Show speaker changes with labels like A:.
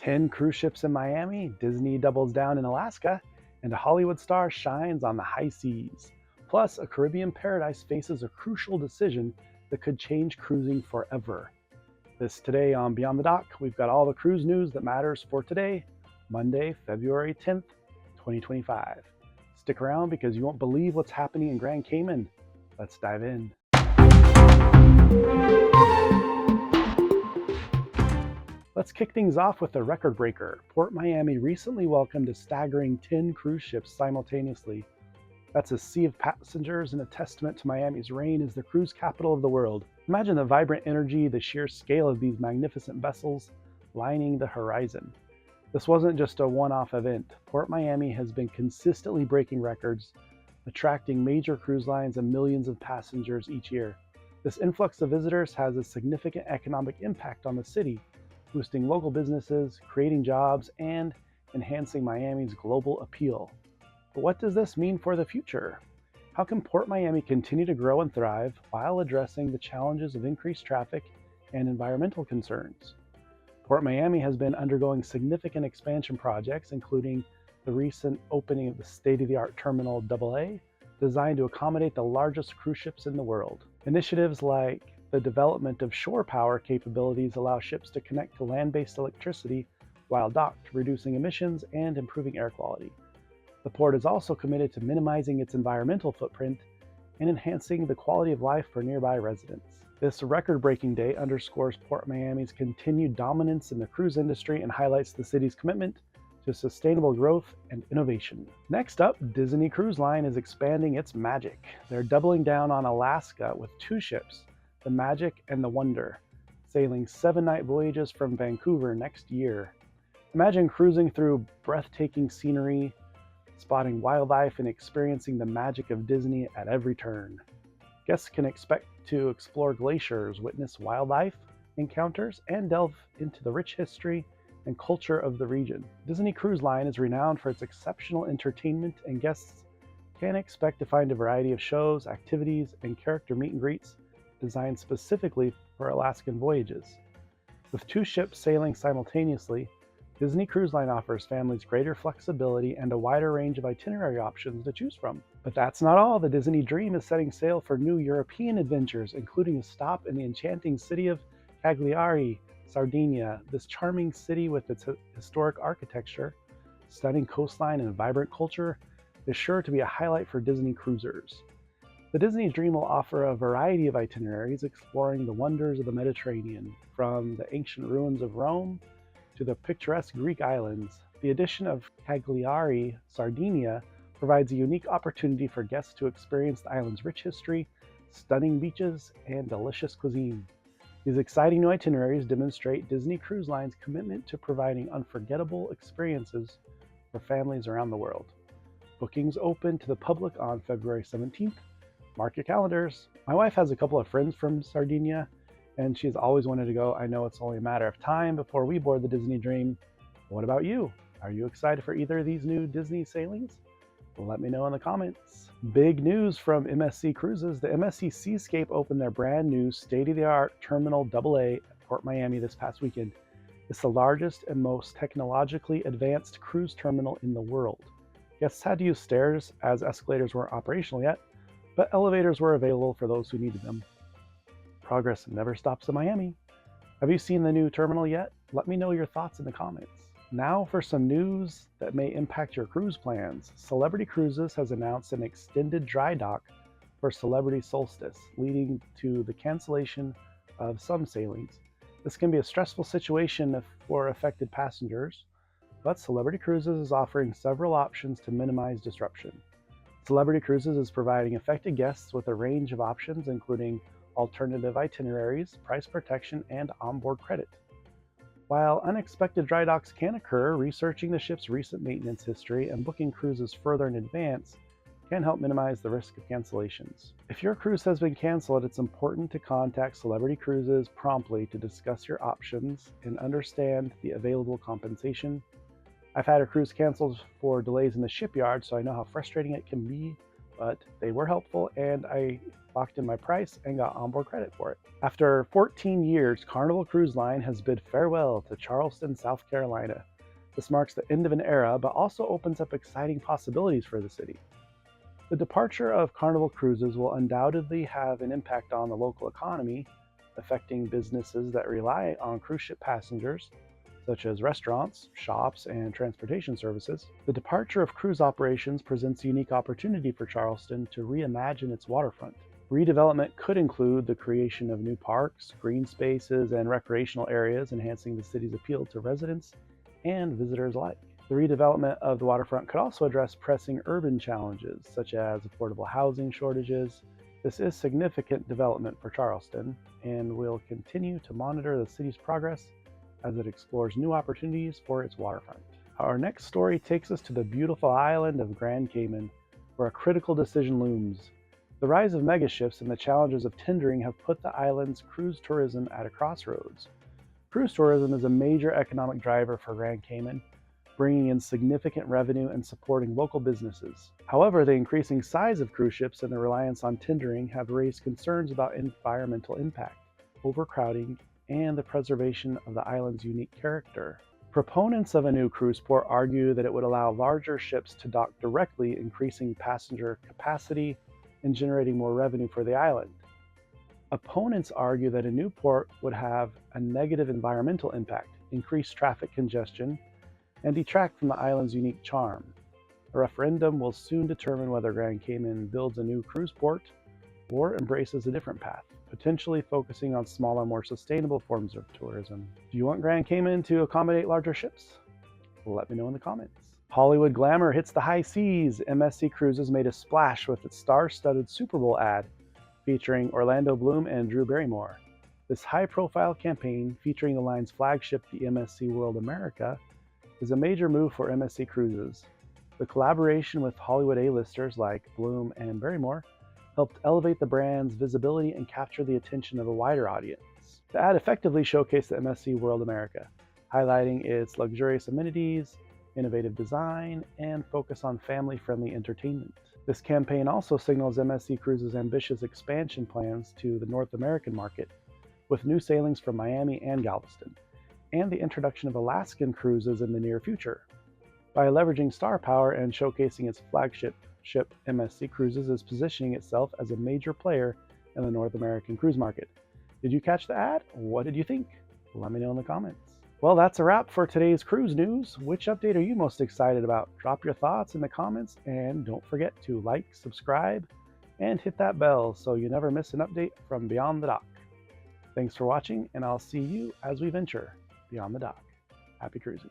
A: 10 cruise ships in Miami, Disney doubles down in Alaska, and a Hollywood star shines on the high seas. Plus, a Caribbean paradise faces a crucial decision that could change cruising forever. This today on Beyond the Dock, we've got all the cruise news that matters for today, Monday, February 10th, 2025. Stick around because you won't believe what's happening in Grand Cayman. Let's dive in. Let's kick things off with a record breaker. PortMiami recently welcomed a staggering 10 cruise ships simultaneously. That's a sea of passengers and a testament to Miami's reign as the cruise capital of the world. Imagine the vibrant energy, the sheer scale of these magnificent vessels lining the horizon. This wasn't just a one-off event. PortMiami has been consistently breaking records, attracting major cruise lines and millions of passengers each year. This influx of visitors has a significant economic impact on the city, boosting local businesses, creating jobs, and enhancing Miami's global appeal. But what does this mean for the future? How can PortMiami continue to grow and thrive while addressing the challenges of increased traffic and environmental concerns? PortMiami has been undergoing significant expansion projects, including the recent opening of the state-of-the-art Terminal AA, designed to accommodate the largest cruise ships in the world. Initiatives like the development of shore power capabilities allow ships to connect to land-based electricity while docked, reducing emissions and improving air quality. The port is also committed to minimizing its environmental footprint and enhancing the quality of life for nearby residents. This record-breaking day underscores PortMiami's continued dominance in the cruise industry and highlights the city's commitment to sustainable growth and innovation. Next up, Disney Cruise Line is expanding its magic. They're doubling down on Alaska with 2 ships, the Magic and the Wonder, sailing 7-night voyages from Vancouver next year. Imagine cruising through breathtaking scenery, spotting wildlife, and experiencing the magic of Disney at every turn. Guests can expect to explore glaciers, witness wildlife encounters, and delve into the rich history and culture of the region. Disney Cruise Line is renowned for its exceptional entertainment, and guests can expect to find a variety of shows, activities, and character meet and greets designed specifically for Alaskan voyages. With 2 ships sailing simultaneously, Disney Cruise Line offers families greater flexibility and a wider range of itinerary options to choose from. But that's not all. The Disney Dream is setting sail for new European adventures, including a stop in the enchanting city of Cagliari, Sardinia. This charming city with its historic architecture, stunning coastline, and vibrant culture is sure to be a highlight for Disney cruisers. The Disney Dream will offer a variety of itineraries exploring the wonders of the Mediterranean, from the ancient ruins of Rome to the picturesque Greek islands. The addition of Cagliari, Sardinia, provides a unique opportunity for guests to experience the island's rich history, stunning beaches, and delicious cuisine. These exciting new itineraries demonstrate Disney Cruise Line's commitment to providing unforgettable experiences for families around the world. Bookings open to the public on February 17th. Mark your calendars. My wife has a couple of friends from Sardinia, and she's always wanted to go. I know it's only a matter of time before we board the Disney Dream. What about you? Are you excited for either of these new Disney sailings? Well, let me know in the comments. Big news from MSC Cruises. The MSC Seascape opened their brand new state-of-the-art Terminal AA at PortMiami this past weekend. It's the largest and most technologically advanced cruise terminal in the world. Guests had to use stairs as escalators weren't operational yet, but elevators were available for those who needed them. Progress never stops in Miami. Have you seen the new terminal yet? Let me know your thoughts in the comments. Now for some news that may impact your cruise plans. Celebrity Cruises has announced an extended dry dock for Celebrity Solstice, leading to the cancellation of some sailings. This can be a stressful situation for affected passengers, but Celebrity Cruises is offering several options to minimize disruption. Celebrity Cruises is providing affected guests with a range of options, including alternative itineraries, price protection, and onboard credit. While unexpected dry docks can occur, researching the ship's recent maintenance history and booking cruises further in advance can help minimize the risk of cancellations. If your cruise has been canceled, it's important to contact Celebrity Cruises promptly to discuss your options and understand the available compensation. I've had a cruise canceled for delays in the shipyard, so I know how frustrating it can be but they were helpful and I locked in my price and got onboard credit for it. After 14 years, Carnival Cruise Line has bid farewell to Charleston, South Carolina. This marks the end of an era, but also opens up exciting possibilities for the city. The departure of Carnival Cruises will undoubtedly have an impact on the local economy, affecting businesses that rely on cruise ship passengers, such as restaurants, shops, and transportation services. The departure of cruise operations presents a unique opportunity for Charleston to reimagine its waterfront. Redevelopment could include the creation of new parks, green spaces, and recreational areas, enhancing the city's appeal to residents and visitors alike. The redevelopment of the waterfront could also address pressing urban challenges, such as affordable housing shortages. This is significant development for Charleston, and we'll continue to monitor the city's progress as it explores new opportunities for its waterfront. Our next story takes us to the beautiful island of Grand Cayman, where a critical decision looms. The rise of megaships and the challenges of tendering have put the island's cruise tourism at a crossroads. Cruise tourism is a major economic driver for Grand Cayman, bringing in significant revenue and supporting local businesses. However, the increasing size of cruise ships and the reliance on tendering have raised concerns about environmental impact, overcrowding, and the preservation of the island's unique character. Proponents of a new cruise port argue that it would allow larger ships to dock directly, increasing passenger capacity and generating more revenue for the island. Opponents argue that a new port would have a negative environmental impact, increase traffic congestion, and detract from the island's unique charm. A referendum will soon determine whether Grand Cayman builds a new cruise port or embraces a different path, potentially focusing on smaller, more sustainable forms of tourism. Do you want Grand Cayman to accommodate larger ships? Let me know in the comments. Hollywood glamour hits the high seas. MSC Cruises made a splash with its star-studded Super Bowl ad featuring Orlando Bloom and Drew Barrymore. This high-profile campaign, featuring the line's flagship, the MSC World America, is a major move for MSC Cruises. The collaboration with Hollywood A-listers like Bloom and Barrymore helped elevate the brand's visibility and capture the attention of a wider audience. The ad effectively showcased the MSC World America, highlighting its luxurious amenities, innovative design, and focus on family-friendly entertainment. This campaign also signals MSC Cruises' ambitious expansion plans to the North American market, with new sailings from Miami and Galveston, and the introduction of Alaskan cruises in the near future. By leveraging star power and showcasing its flagship ship, MSC Cruises is positioning itself as a major player in the North American cruise market. Did you catch the ad? What did you think? Let me know in the comments. Well, that's a wrap for today's cruise news. Which update are you most excited about? Drop your thoughts in the comments, and don't forget to like, subscribe, and hit that bell so you never miss an update from Beyond the Dock. Thanks for watching, and I'll see you as we venture beyond the dock. Happy cruising.